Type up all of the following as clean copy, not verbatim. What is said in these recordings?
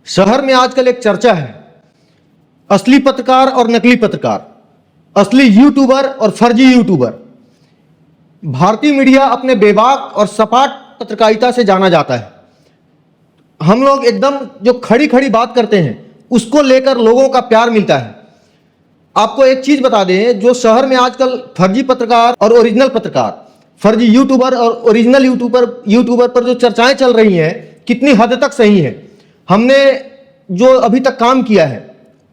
शहर में आजकल एक चर्चा है, असली पत्रकार और नकली पत्रकार, असली यूट्यूबर और फर्जी यूट्यूबर। भारतीय मीडिया अपने बेबाक और सपाट पत्रकारिता से जाना जाता है। हम लोग एकदम जो खड़ी खड़ी बात करते हैं उसको लेकर लोगों का प्यार मिलता है। आपको एक चीज बता दें, जो शहर में आजकल फर्जी पत्रकार और ओरिजिनल पत्रकार, फर्जी यूट्यूबर और ओरिजिनल यूट्यूबर पर जो चर्चाएं चल रही हैं कितनी हद तक सही है। हमने जो अभी तक काम किया है,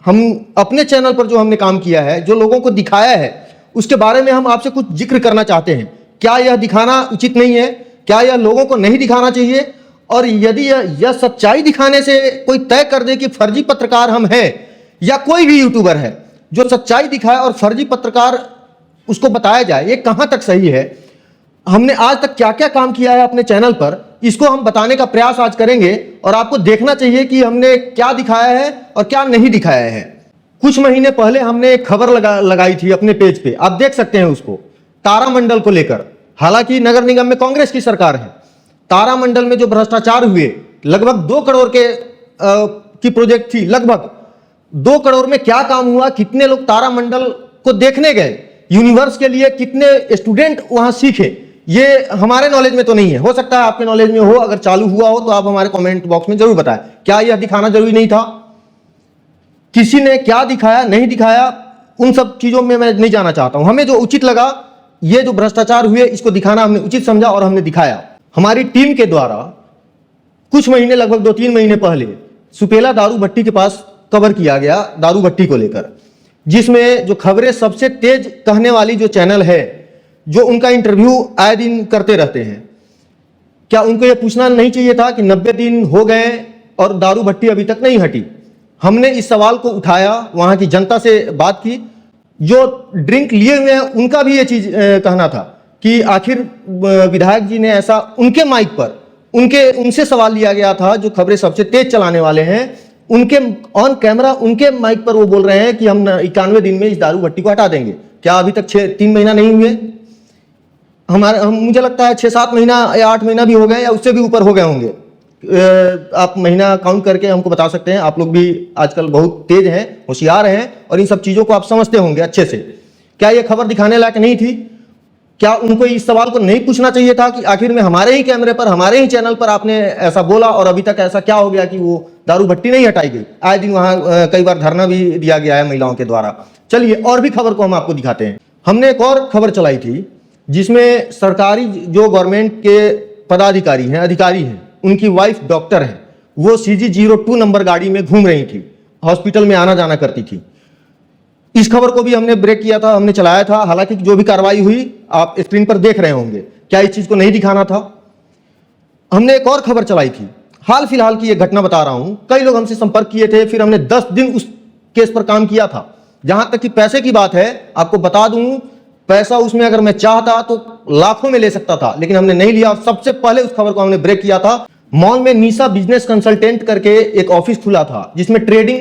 हम अपने चैनल पर जो हमने काम किया है, जो लोगों को दिखाया है, उसके बारे में हम आपसे कुछ जिक्र करना चाहते हैं। क्या यह दिखाना उचित नहीं है? क्या यह लोगों को नहीं दिखाना चाहिए? और यदि यह सच्चाई दिखाने से कोई तय कर दे कि फर्जी पत्रकार हम हैं, या कोई भी यूट्यूबर है जो सच्चाई दिखाए और फर्जी पत्रकार उसको बताया जाए, ये कहां तक सही है? हमने आज तक क्या क्या काम किया है अपने चैनल पर, इसको हम बताने का प्रयास आज करेंगे। और आपको देखना चाहिए कि हमने क्या दिखाया है और क्या नहीं दिखाया है। कुछ महीने पहले हमने एक खबर लगाई थी अपने पेज पे, आप देख सकते हैं उसको, तारामंडल को लेकर। हालांकि नगर निगम में कांग्रेस की सरकार है, तारामंडल में जो भ्रष्टाचार हुए, लगभग 2 करोड़ की प्रोजेक्ट थी, लगभग 2 करोड़ में क्या काम हुआ, कितने लोग तारामंडल को देखने गए, यूनिवर्स के लिए कितने स्टूडेंट वहां सीखे, ये हमारे नॉलेज में तो नहीं है। हो सकता है आपके नॉलेज में हो, अगर चालू हुआ हो तो आप हमारे कमेंट बॉक्स में जरूर बताएं। क्या यह दिखाना जरूरी नहीं था? किसी ने क्या दिखाया नहीं दिखाया, उन सब चीजों में मैं नहीं जाना चाहता हूं। हमें जो उचित लगा, ये जो भ्रष्टाचार हुए इसको दिखाना हमने उचित समझा और हमने दिखाया। हमारी टीम के द्वारा कुछ महीने, लगभग 2-3 महीने पहले सुपेला दारू भट्टी के पास कवर किया गया, दारू भट्टी को लेकर, जिसमें जो खबरें सबसे तेज कहने वाली जो चैनल है, जो उनका इंटरव्यू आए दिन करते रहते हैं, क्या उनको यह पूछना नहीं चाहिए था कि 90 दिन हो गए और दारू भट्टी अभी तक नहीं हटी? हमने इस सवाल को उठाया, वहां की जनता से बात की। जो ड्रिंक लिए हुए हैं उनका भी ये चीज कहना था कि आखिर विधायक जी ने ऐसा, उनके माइक पर उनसे सवाल लिया गया था, जो खबरें सबसे तेज चलाने वाले हैं, उनके ऑन कैमरा उनके माइक पर वो बोल रहे हैं कि हम 91 दिन में इस दारू भट्टी को हटा देंगे। क्या अभी तक 3 महीना नहीं हुए? मुझे लगता है 6-7 महीना या 8 महीना भी हो गए, या उससे भी ऊपर हो गए होंगे। आप महीना काउंट करके हमको बता सकते हैं। आप लोग भी आजकल बहुत तेज हैं, होशियार हैं और इन सब चीजों को आप समझते होंगे अच्छे से। क्या ये खबर दिखाने लायक नहीं थी? क्या उनको इस सवाल को नहीं पूछना चाहिए था कि आखिर में हमारे ही कैमरे पर, हमारे ही चैनल पर आपने ऐसा बोला और अभी तक ऐसा क्या हो गया कि वो दारू भट्टी नहीं हटाई गई? आए दिन वहां कई बार धरना भी दिया गया है महिलाओं के द्वारा। चलिए और भी खबर को हम आपको दिखाते हैं। हमने एक और खबर चलाई थी जिसमें सरकारी जो गवर्नमेंट के पदाधिकारी हैं, अधिकारी हैं, उनकी वाइफ डॉक्टर है, वो CG02 नंबर गाड़ी में घूम रही थी, हॉस्पिटल में आना जाना करती थी। इस खबर को भी हमने ब्रेक किया था, हमने चलाया था। हालांकि जो भी कार्रवाई हुई आप स्क्रीन पर देख रहे होंगे। क्या इस चीज को नहीं दिखाना था? हमने एक और खबर चलाई थी, हाल फिलहाल की ये घटना बता रहा हूं। कई लोग हमसे संपर्क किए थे, फिर हमने 10 दिन उस केस पर काम किया था। जहां तक कि पैसे की बात है, आपको बता दूं, पैसा उसमें अगर मैं चाहता तो लाखों में ले सकता था, लेकिन हमने नहीं लिया। सबसे पहले उस खबर को हमने ब्रेक किया था। मॉल में निशा बिजनेस कंसल्टेंट करके एक ऑफिस खुला था, जिसमें ट्रेडिंग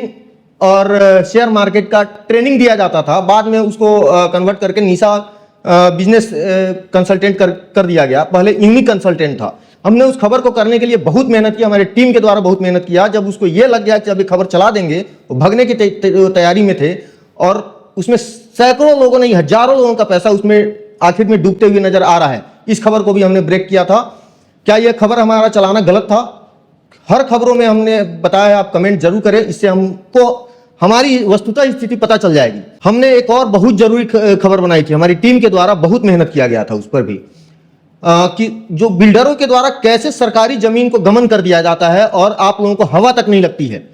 और शेयर मार्केट का ट्रेनिंग दिया जाता था। बाद में उसको कन्वर्ट करके निशा बिजनेस कंसल्टेंट कर दिया गया। पहले यूनिक कंसल्टेंट था। हमने उस खबर को करने के लिए बहुत मेहनत की, हमारे टीम के द्वारा बहुत मेहनत किया। जब उसको यह लग गया कि अभी खबर चला देंगे, वो भगने की तैयारी में थे और उसमें सैकड़ों लोगों ने, हजारों लोगों का पैसा उसमें आखिर में डूबते हुए नजर आ रहा है। इस खबर को भी हमने ब्रेक किया था। क्या यह खबर हमारा चलाना गलत था? हर खबरों में हमने बताया, आप कमेंट जरूर करें, इससे हमको हमारी वस्तुतः स्थिति पता चल जाएगी। हमने एक और बहुत जरूरी खबर बनाई थी, हमारी टीम के द्वारा बहुत मेहनत किया गया था उस पर भी, कि जो बिल्डरों के द्वारा कैसे सरकारी जमीन को गमन कर दिया जाता है और आप लोगों को हवा तक नहीं लगती है।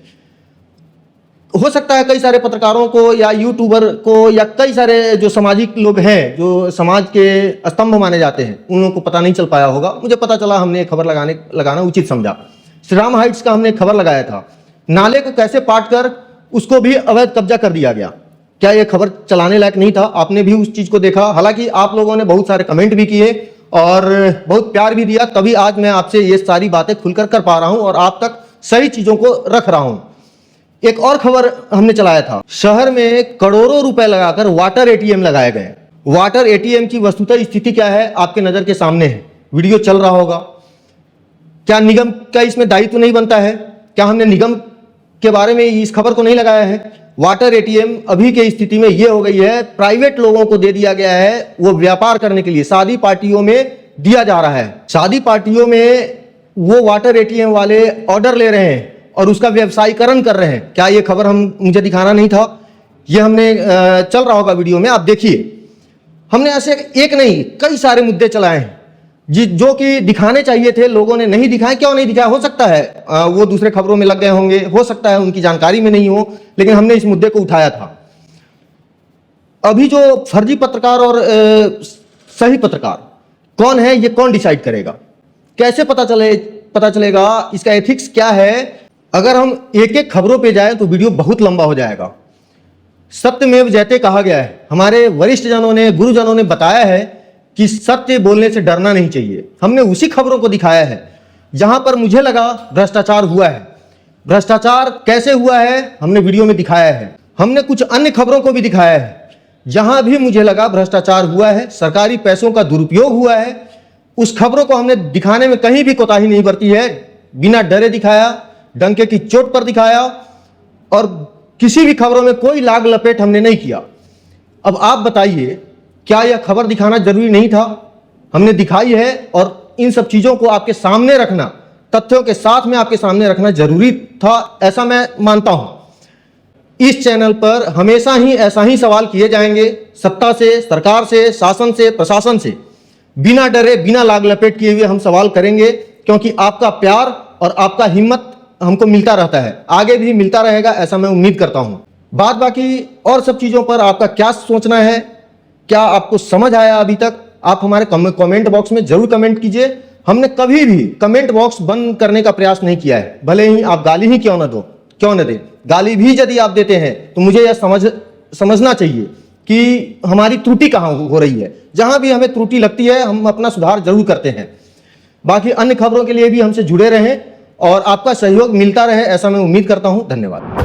हो सकता है कई सारे पत्रकारों को या यूट्यूबर को या कई सारे जो सामाजिक लोग हैं, जो समाज के स्तंभ माने जाते हैं, उन लोगों को पता नहीं चल पाया होगा। मुझे पता चला, हमने खबर लगाना उचित समझा। श्री राम हाइट्स का हमने खबर लगाया था, नाले को कैसे पाट कर उसको भी अवैध कब्जा कर दिया गया। क्या यह खबर चलाने लायक नहीं था? आपने भी उस चीज को देखा। हालांकि आप लोगों ने बहुत सारे कमेंट भी किए और बहुत प्यार भी दिया, तभी आज मैं आपसे ये सारी बातें खुलकर कर पा रहा हूं और आप तक सही चीजों को रख रहा हूं। एक और खबर हमने चलाया था, शहर में करोड़ों रुपए लगाकर वाटर ATM लगाए गए। वाटर ATM की वस्तुतः स्थिति क्या है आपके नजर के सामने है, वीडियो चल रहा होगा। क्या निगम का इसमें दायित्व नहीं बनता है? क्या हमने निगम के बारे में इस खबर को नहीं लगाया है। वाटर एटीएम अभी के स्थिति में ये हो गई है, प्राइवेट लोगों को दे दिया गया है, वो व्यापार करने के लिए शादी पार्टियों में दिया जा रहा है। शादी पार्टियों में वो वाटर एटीएम वाले ऑर्डर ले रहे हैं और उसका व्यवसायीकरण कर रहे हैं। क्या ये खबर मुझे दिखाना नहीं था? ये हमने चल रहा होगा वीडियो में, आप देखिए। हमने ऐसे एक नहीं कई सारे मुद्दे चलाए हैं जो कि दिखाने चाहिए थे, लोगों ने नहीं दिखाए। क्यों नहीं दिखाया? हो सकता है वो दूसरे खबरों में लग गए होंगे, हो सकता है उनकी जानकारी में नहीं हो, लेकिन हमने इस मुद्दे को उठाया था। अभी जो फर्जी पत्रकार और सही पत्रकार कौन है, ये कौन डिसाइड करेगा? कैसे पता चलेगा? इसका एथिक्स क्या है? अगर हम एक एक खबरों पे जाएं तो वीडियो बहुत लंबा हो जाएगा। सत्यमेव जयते कहा गया है, हमारे वरिष्ठ जनों ने, गुरुजनों ने बताया है कि सत्य बोलने से डरना नहीं चाहिए। हमने उसी खबरों को दिखाया है जहां पर मुझे लगा भ्रष्टाचार हुआ है। भ्रष्टाचार कैसे हुआ है हमने वीडियो में दिखाया है। हमने कुछ अन्य खबरों को भी दिखाया है जहां भी मुझे लगा भ्रष्टाचार हुआ है, सरकारी पैसों का दुरुपयोग हुआ है। उस खबरों को हमने दिखाने में कहीं भी कोताही नहीं बरती है, बिना डरे दिखाया, डंके की चोट पर दिखाया, और किसी भी खबरों में कोई लाग लपेट हमने नहीं किया। अब आप बताइए, क्या यह खबर दिखाना जरूरी नहीं था? हमने दिखाई है, और इन सब चीजों को आपके सामने रखना, तथ्यों के साथ में आपके सामने रखना जरूरी था, ऐसा मैं मानता हूं। इस चैनल पर हमेशा ही ऐसा ही सवाल किए जाएंगे, सत्ता से, सरकार से, शासन से, प्रशासन से। बिना डरे, बिना लाग लपेट किए हुए हम सवाल करेंगे, क्योंकि आपका प्यार और आपका हिम्मत हमको मिलता रहता है, आगे भी मिलता रहेगा, ऐसा मैं उम्मीद करता हूं। बात बाकी और सब चीजों पर आपका क्या सोचना है, क्या आपको समझ आया अभी तक, आप हमारे कमेंट बॉक्स में जरूर कमेंट कीजिए। हमने कभी भी कमेंट बॉक्स बंद करने का प्रयास नहीं किया है, भले ही आप गाली ही क्यों न दें। गाली भी यदि आप देते हैं तो मुझे यह समझना चाहिए कि हमारी त्रुटि कहाँ हो रही है। जहां भी हमें त्रुटि लगती है हम अपना सुधार जरूर करते हैं। बाकी अन्य खबरों के लिए भी हमसे जुड़े रहें और आपका सहयोग मिलता रहे, ऐसा मैं उम्मीद करता हूं। धन्यवाद।